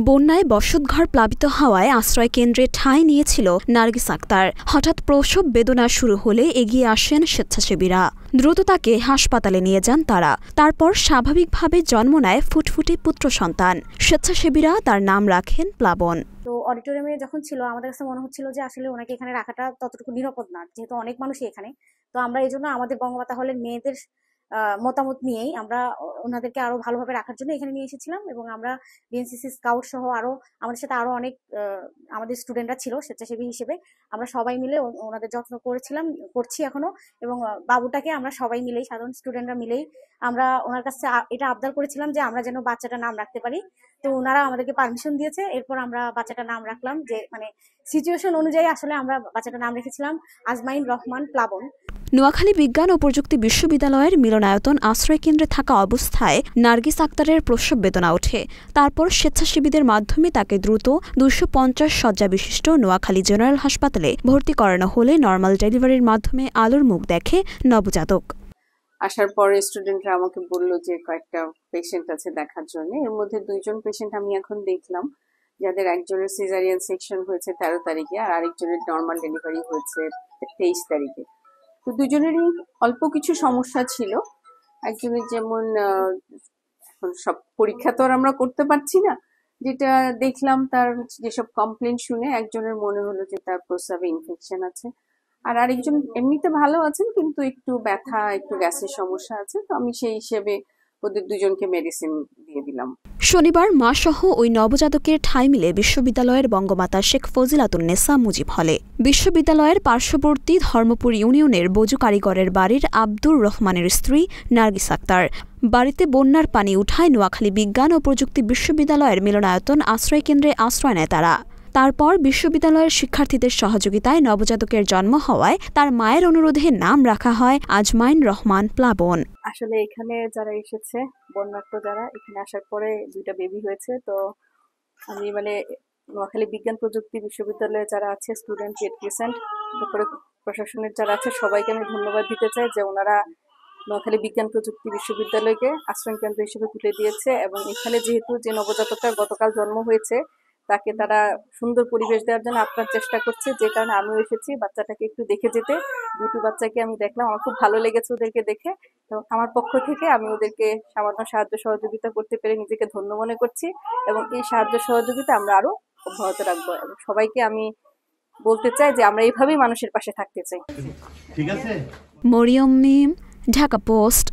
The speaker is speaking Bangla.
বন্যায় বসতঘর প্লাবিত হওয়ায় আশ্রয় কেন্দ্রে ঠাঁই নিয়েছিল নার্গিস আক্তার। হঠাৎ প্রসব বেদনা শুরু হলে এগিয়ে আসেন স্বেচ্ছাসেবীরা। দ্রুত তাকে হাসপাতালে নিয়ে যান তারা। তারপর স্বাভাবিকভাবে জন্ম নেয় ফুটফুটে পুত্র সন্তান। স্বেচ্ছাসেবীরা তার নাম রাখেন প্লাবন। তো অডিটোরিয়ামে যখন ছিল আমাদের কাছে মনে হচ্ছিল যে আসলে ওনাকে এখানে রাখাটা ততটুকু নিরাপদ না, যেহেতু অনেক মানুষই এখানে। তো আমরা এই জন্য আমাদের বঙ্গমাতা হলের মেয়েদের মতামত নিয়েই আমরা ওনাদেরকে আরো ভালোভাবে রাখার জন্য এখানে নিয়ে এসেছিলাম। এবং আমরা বিএনসিসি স্কাউট সহ আরো আমাদের সাথে আরো অনেক আমাদের স্টুডেন্টরা ছিল স্বেচ্ছাসেবী হিসেবে। আমরা সবাই মিলে ওনাদের যত্ন করছি এখনো। এবং বাবুটাকে আমরা সবাই মিলেই, সাধারণ স্টুডেন্টরা মিলেই আমরা ওনার কাছে এটা আবদার করেছিলাম যে আমরা যেন বাচ্চাটার নাম রাখতে পারি। তো ওনারা আমাদেরকে পারমিশন দিয়েছে। এরপর আমরা বাচ্চাটার নাম রাখলাম, যে মানে সিচুয়েশন অনুযায়ী আসলে আমরা বাচ্চাটার নাম রেখেছিলাম আজমাইন রহমান প্লাবন। নোয়াখালী বিজ্ঞান ও প্রযুক্তি বিশ্ববিদ্যালয়ের মিলনায়তন আশ্রয় কেন্দ্রে থাকা অবস্থায় নার্গিস আক্তারের প্রসব বেদনা ওঠে। তারপর স্বেচ্ছাসেবীদের মাধ্যমে তাকে দ্রুত 250 শয্যা বিশিষ্ট নোয়াখালী জেনারেল হাসপাতালে ভর্তি করানো হলে নর্মাল ডেলিভারির মাধ্যমে আলোর মুখ দেখে নবজাতক। আসার পরে স্টুডেন্টরা আমাকে বলল যে কয়েকটা পেশেন্ট আছে দেখার জন্য। এর মধ্যে 2জন পেশেন্ট আমি এখন দেখলাম, যাদের একজনের সিজারিয়ান সেকশন হয়েছে 13 তারিখে আর আরেকজনের নর্মাল ডেলিভারি হয়েছে 23 তারিখে। তো 2জনেরই অল্প কিছু সমস্যা ছিল। একজনের যেমন এখন সব পরীক্ষা তো আর আমরা করতে পারছি না, যেটা দেখলাম তার যেসব কমপ্লেন শুনে একজনের মনে হলো যে তার প্রস্রাবে ইনফেকশন আছে, আর আরেকজন এমনিতে ভালো আছেন কিন্তু একটু ব্যথা, একটু গ্যাসের সমস্যা আছে। তো আমি সেই হিসেবে ওদের 2জনকে মেডিসিন দিয়ে দিলাম। শনিবার মা সহ ওই নবজাতকের ঠাঁই মিলে বিশ্ববিদ্যালয়ের বঙ্গমাতা শেখ ফজিলাতুন্নেসা মুজিব হলে। বিশ্ববিদ্যালয়ের পার্শ্ববর্তী ধর্মপুর ইউনিয়নের বজু কারিগরের বাড়ির আব্দুর রহমানের স্ত্রী নার্গিস আক্তার। বাড়িতে বন্যার পানি উঠায় নোয়াখালী বিজ্ঞান ও প্রযুক্তি বিশ্ববিদ্যালয়ের মিলনায়তন আশ্রয় কেন্দ্রে আশ্রয় নেয় তারা। তারপর বিশ্ববিদ্যালয়ের শিক্ষার্থীদের সহযোগিতায় নবজাতকের জন্ম হওয়ায় তার মায়ের অনুরোধে নাম রাখা হয় আজমাইন রহমান প্লাবন। আসলে এখানে যারা এসেছে বন্যার্থ যারা এখানে আসার পরে 2টা বেবি হয়েছে। তো আমি নোয়াখালী বিজ্ঞান প্রযুক্তি বিশ্ববিদ্যালয়ে যারা আছে স্টুডেন্ট, এডুকেশন, তারপরে প্রশাসনের যারা আছে সবাইকে আমি ধন্যবাদ দিতে চাই যে ওনারা নোয়াখালী বিজ্ঞান প্রযুক্তি বিশ্ববিদ্যালয়কে আশ্রয় কেন্দ্র হিসেবে তুলে দিয়েছে। এবং এখানে যেহেতু যে নবজাতকটা গতকাল জন্ম হয়েছে তাকে তারা সুন্দর পরিবেশ দেওয়ার জন্য আপনার চেষ্টা করছে, যে কারণে আমিও এসেছি বাচ্চাটাকে একটু দেখে যেতে। 2টি বাচ্চাকে আমি দেখলাম, আমার খুব ভালো লেগেছে ওদেরকে দেখে। তো আমার পক্ষ থেকে আমি ওদেরকে সামান্য সাহায্য সহযোগিতা করতে পেরে নিজেকে ধন্য মনে করছি এবং এই সাহায্য সহযোগিতা আমরা আরো অব্যাহত রাখবো। এবং সবাইকে আমি বলতে চাই যে আমরা এইভাবেই মানুষের পাশে থাকতে চাই। ঠিক আছে। মরিয়ম মিম, ঢাকা পোস্ট।